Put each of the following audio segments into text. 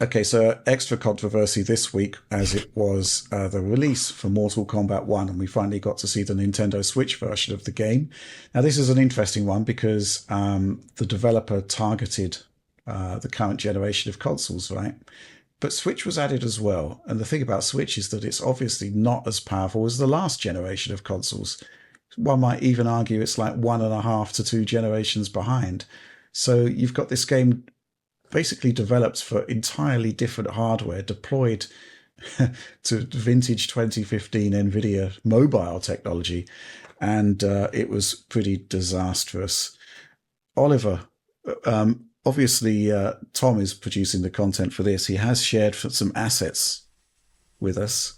Okay, so extra controversy this week as it was the release for Mortal Kombat 1, and we finally got to see the Nintendo Switch version of the game. Now, this is an interesting one because the developer targeted the current generation of consoles, right? But Switch was added as well. And the thing about Switch is that it's obviously not as powerful as the last generation of consoles. One might even argue it's like 1.5 to 2 generations behind. So you've got this game basically developed for entirely different hardware, deployed to vintage 2015 NVIDIA mobile technology, and it was pretty disastrous. Oliver, obviously Tom is producing the content for this. He has shared some assets with us,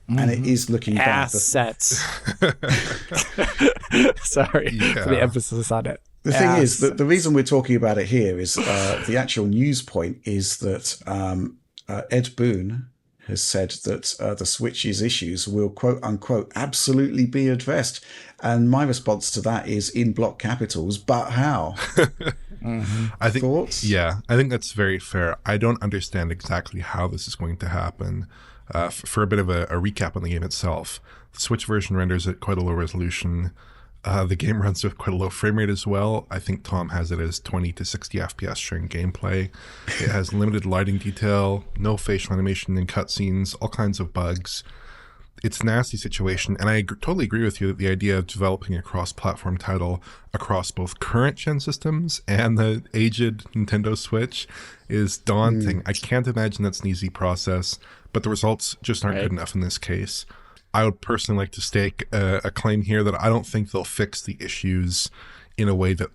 and it is looking assets. Sorry for the emphasis on it. The thing is that the reason we're talking about it here is the actual news point is that Ed Boon has said that the Switch's issues will quote unquote absolutely be addressed. And my response to that is in block capitals, but how? I think, thoughts? Yeah, I think that's very fair. I don't understand exactly how this is going to happen. For a bit of a recap on the game itself, the Switch version renders at quite a low resolution. The game runs with quite a low frame rate as well. I think Tom has it as 20 to 60 FPS during gameplay. It has limited lighting detail, no facial animation in cutscenes, all kinds of bugs. It's a nasty situation, and I totally agree with you that the idea of developing a cross-platform title across both current gen systems and the aged Nintendo Switch is daunting. I can't imagine that's an easy process, but the results just aren't good enough in this case. I would personally like to stake a claim here that I don't think they'll fix the issues in a way that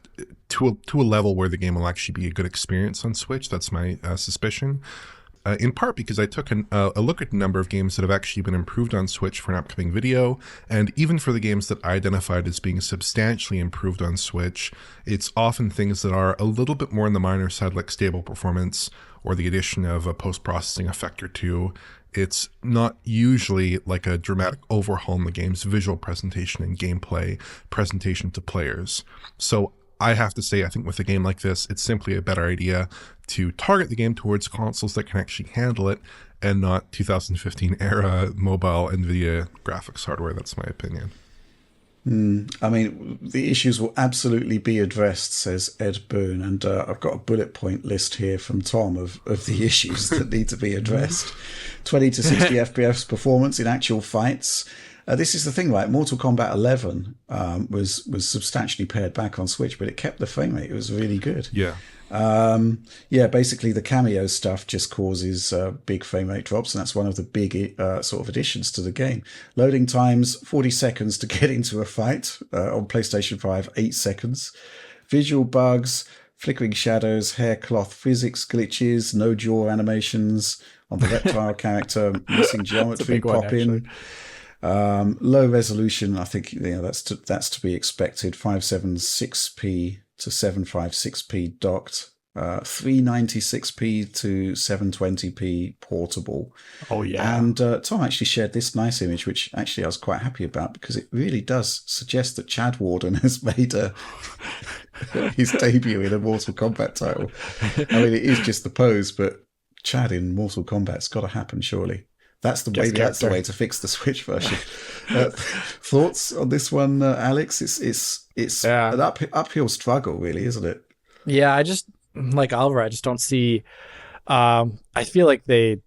to a level where the game will actually be a good experience on Switch. That's my suspicion. In part because I took a look at a number of games that have actually been improved on Switch for an upcoming video, and even for the games that I identified as being substantially improved on Switch, it's often things that are a little bit more on the minor side, like stable performance or the addition of a post-processing effect or two. It's not usually like a dramatic overhaul in the game's visual presentation and gameplay presentation to players. So I have to say, I think with a game like this, it's simply a better idea to target the game towards consoles that can actually handle it and not 2015 era mobile NVIDIA graphics hardware. That's my opinion. I mean, the issues will absolutely be addressed, says Ed Boon, and I've got a bullet point list here from Tom of the issues that need to be addressed. 20 to 60 FPS performance in actual fights. This is the thing, right? Mortal Kombat 11 was substantially pared back on Switch, but it kept the frame rate. It was really good. Yeah. Basically the cameo stuff just causes big frame rate drops, and that's one of the big sort of additions to the game. Loading times, 40 seconds to get into a fight. On PlayStation 5, 8 seconds. Visual bugs, flickering shadows, hair cloth physics glitches, no jaw animations on the reptile character, missing geometry pop-in. Low resolution, I think that's to be expected. 576p to 756p docked, 396p to 720p portable. Oh yeah. And Tom actually shared this nice image, which actually I was quite happy about because it really does suggest that Chad Warden has made his debut in a Mortal Kombat title. I mean, it is just the pose, but Chad in Mortal Kombat's got to happen, surely. That's the way to fix the Switch version. Thoughts on this one, Alex? It's an uphill struggle, really, isn't it? Yeah, I just like Oliver. I just don't see. I feel like this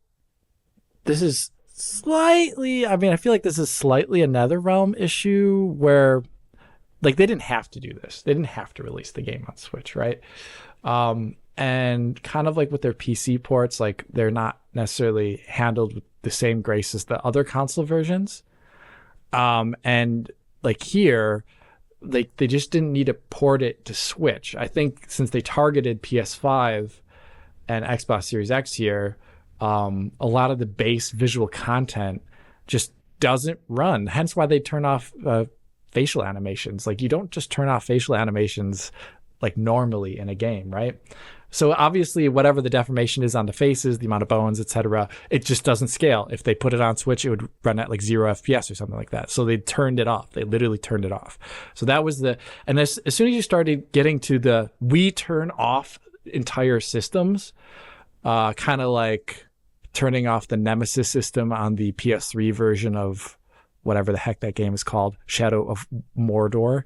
is slightly. I mean, I feel like this is slightly another realm issue where, like, they didn't have to do this. They didn't have to release the game on Switch, right? And kind of like with their PC ports, like they're not necessarily handled with the same grace as the other console versions. And like here, they just didn't need to port it to Switch. I think since they targeted PS5 and Xbox Series X here, a lot of the base visual content just doesn't run. Hence why they turn off facial animations. Like, you don't just turn off facial animations like normally in a game, right? So obviously, whatever the deformation is on the faces, the amount of bones, etc., it just doesn't scale. If they put it on Switch, it would run at like 0 FPS or something like that. So they turned it off. They literally turned it off. So that was and as soon as you started getting to we turn off entire systems, kind of like turning off the Nemesis system on the PS3 version of whatever the heck that game is called, Shadow of Mordor,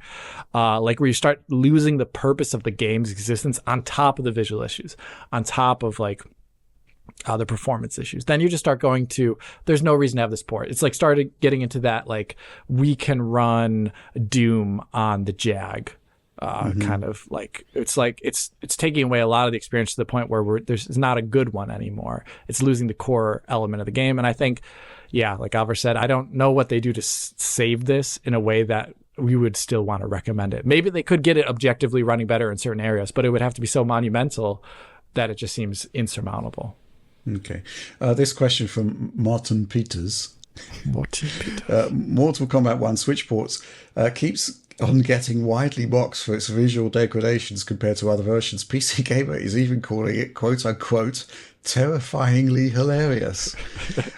like where you start losing the purpose of the game's existence on top of the visual issues, on top of like the performance issues. Then you just start going to, there's no reason to have this port. It's like started getting into that, like we can run Doom on the Jag. Kind of like it's taking away a lot of the experience to the point where there's not a good one anymore. It's losing the core element of the game. And I think, yeah, like Alvar said, I don't know what they do to save this in a way that we would still want to recommend it. Maybe they could get it objectively running better in certain areas, but it would have to be so monumental that it just seems insurmountable. Okay. This question from Martin Peters. Mortal Kombat 1 Switch ports keeps on getting widely mocked for its visual degradations compared to other versions. PC Gamer is even calling it quote-unquote terrifyingly hilarious.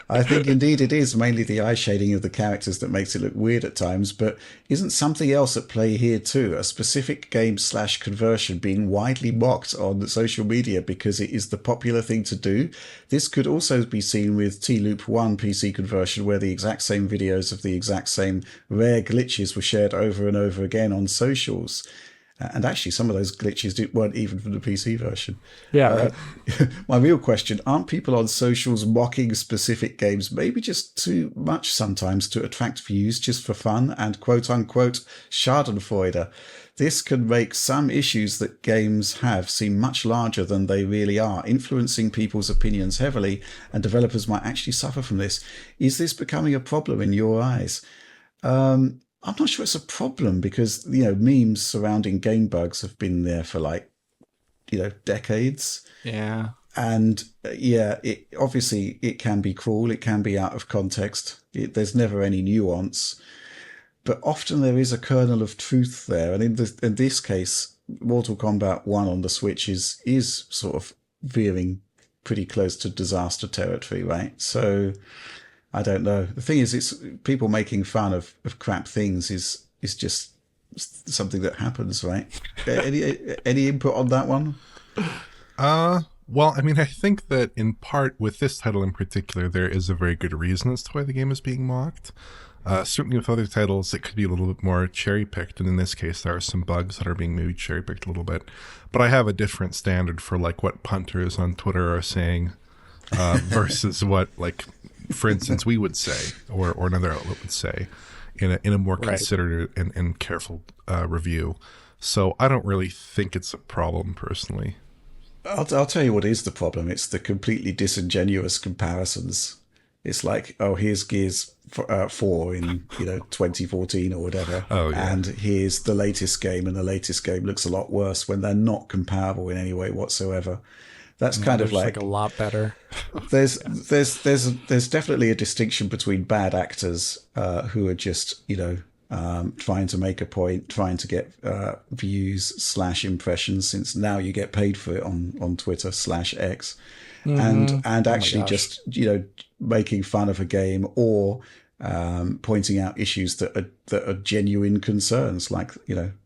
I think indeed it is mainly the eye shading of the characters that makes it look weird at times, but isn't something else at play here too? A specific game/conversion being widely mocked on social media because it is the popular thing to do. This could also be seen with T-Loop 1 PC conversion, where the exact same videos of the exact same rare glitches were shared over and over again on socials. And actually, some of those glitches weren't even from the PC version. Yeah. My real question, aren't people on socials mocking specific games maybe just too much sometimes to attract views just for fun and quote-unquote schadenfreude? This can make some issues that games have seem much larger than they really are, influencing people's opinions heavily, and developers might actually suffer from this. Is this becoming a problem in your eyes? I'm not sure it's a problem because, memes surrounding game bugs have been there for decades. Yeah. And obviously it can be cruel. It can be out of context. There's never any nuance, but often there is a kernel of truth there. And in this case, Mortal Kombat 1 on the Switch is sort of veering pretty close to disaster territory, right? So I don't know. The thing is, it's people making fun of crap things is just something that happens, right? Any input on that one? Well, I mean, I think that in part with this title in particular, there is a very good reason as to why the game is being mocked. Certainly with other titles, it could be a little bit more cherry-picked, and in this case, there are some bugs that are being maybe cherry-picked a little bit. But I have a different standard for like what punters on Twitter are saying versus what, like, for instance, we would say, or another outlet would say, in a more considered and careful review. So I don't really think it's a problem personally. I'll tell you what is the problem. It's the completely disingenuous comparisons. It's like, oh, here's Gears 4 in 2014 or whatever, and here's the latest game, and the latest game looks a lot worse when they're not comparable in any way whatsoever. That's kind of like a lot better. There's definitely a distinction between bad actors who are just trying to make a point, trying to get views / impressions, since now you get paid for it on Twitter /X, and actually just making fun of a game or pointing out issues that are genuine concerns, like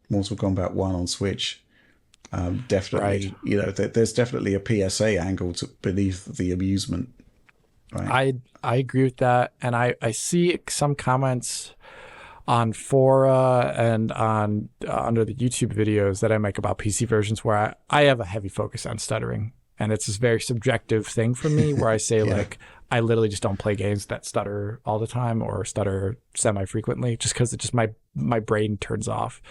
Mortal Kombat 1 on Switch. Definitely, there's definitely a PSA angle beneath the amusement. Right? I agree with that, and I see some comments on fora and on under the YouTube videos that I make about PC versions where I have a heavy focus on stuttering, and it's this very subjective thing for me where I say like I literally just don't play games that stutter all the time or stutter semi-frequently, just because it just my brain turns off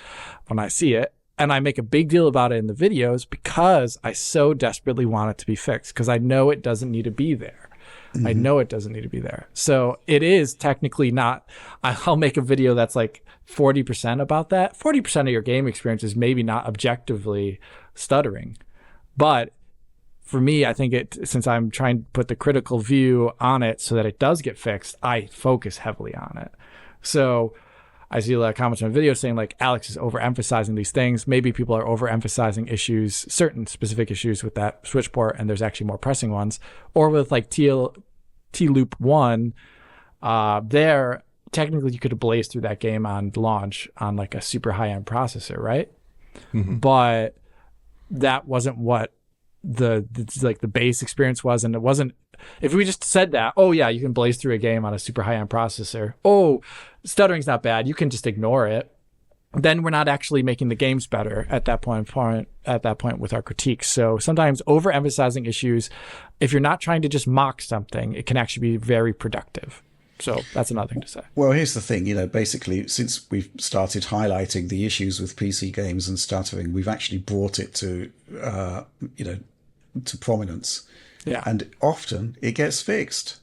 when I see it. And I make a big deal about it in the videos because I so desperately want it to be fixed, because I know it doesn't need to be there. Mm-hmm. I know it doesn't need to be there. So it is technically not, I'll make a video that's like 40% about that. 40% of your game experience is maybe not objectively stuttering. But for me, I think since I'm trying to put the critical view on it so that it does get fixed, I focus heavily on it. So I see a lot of comments on videos saying like Alex is overemphasizing these things. Maybe people are overemphasizing issues, certain specific issues with that Switch port, and there's actually more pressing ones. Or with like T-Loop 1, there technically you could have blazed through that game on launch on like a super high-end processor, right? Mm-hmm. But that wasn't what the base experience was, and it wasn't. If we just said that, oh yeah, you can blaze through a game on a super high-end processor. Oh, stuttering's not bad. You can just ignore it. Then we're not actually making the games better at that point with our critiques. So sometimes overemphasizing issues, if you're not trying to just mock something, it can actually be very productive. So that's another thing to say. Well, here's the thing, basically, since we've started highlighting the issues with PC games and stuttering, we've actually brought it to, to prominence. Yeah. And often it gets fixed.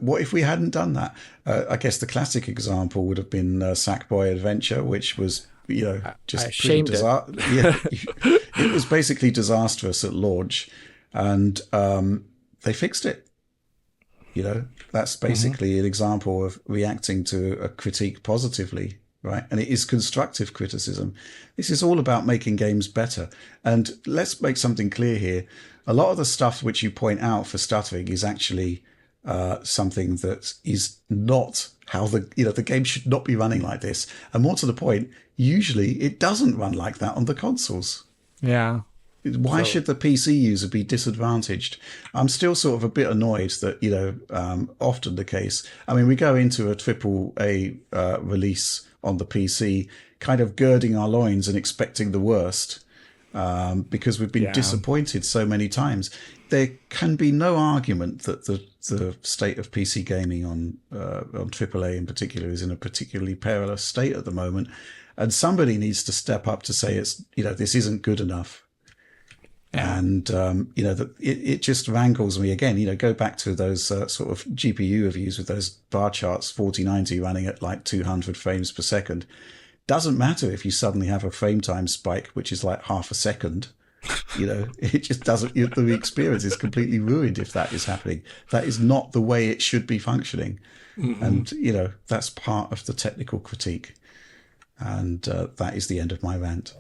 What if we hadn't done that? I guess the classic example would have been Sackboy Adventure, which was, just pretty it was basically disastrous at launch, and they fixed it. That's basically an example of reacting to a critique positively, right? And it is constructive criticism. This is all about making games better. And let's make something clear here. A lot of the stuff which you point out for stuttering is actually something that is not how the game should not be running like this. And more to the point, usually it doesn't run like that on the consoles. Yeah. Why should the PC user be disadvantaged? I'm still sort of a bit annoyed that, often the case. I mean, we go into a AAA release on the PC kind of girding our loins and expecting the worst because we've been disappointed so many times. There can be no argument that the state of PC gaming on AAA in particular is in a particularly perilous state at the moment. And somebody needs to step up to say this isn't good enough. Yeah. And, it just wrangles me again. Go back to those sort of GPU reviews with those bar charts, 4090 running at like 200 frames per second. Doesn't matter if you suddenly have a frame time spike, which is like half a second. It just doesn't, the experience is completely ruined if that is happening. That is not the way it should be functioning. Mm-hmm. And, that's part of the technical critique. And that is the end of my rant.